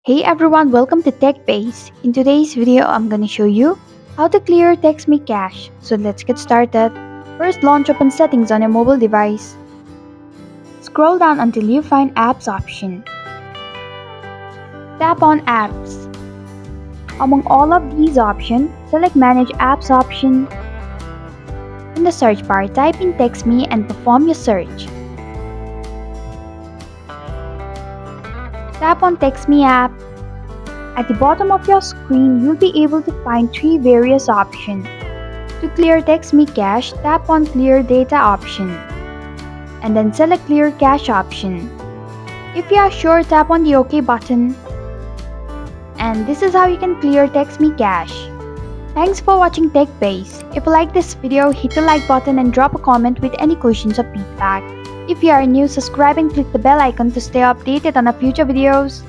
Hey everyone, welcome to TechBase. In today's video, I'm gonna show you how to clear Textme cache. So let's get started. First, launch open settings on your mobile device. Scroll down until you find Apps option. Tap on Apps. Among all of these options, select Manage Apps option. In the search bar, type in Textme and perform your search. Tap on Textme app. At the bottom of your screen, you'll be able to find three various options. To clear Textme cache, tap on Clear Data option and then select Clear Cache option. If you are sure, tap on the OK button. And this is how you can clear Textme cache. Thanks for watching TechBase. If you like this video, hit the like button and drop a comment with any questions or feedback. If you are new, subscribe and click the bell icon to stay updated on our future videos.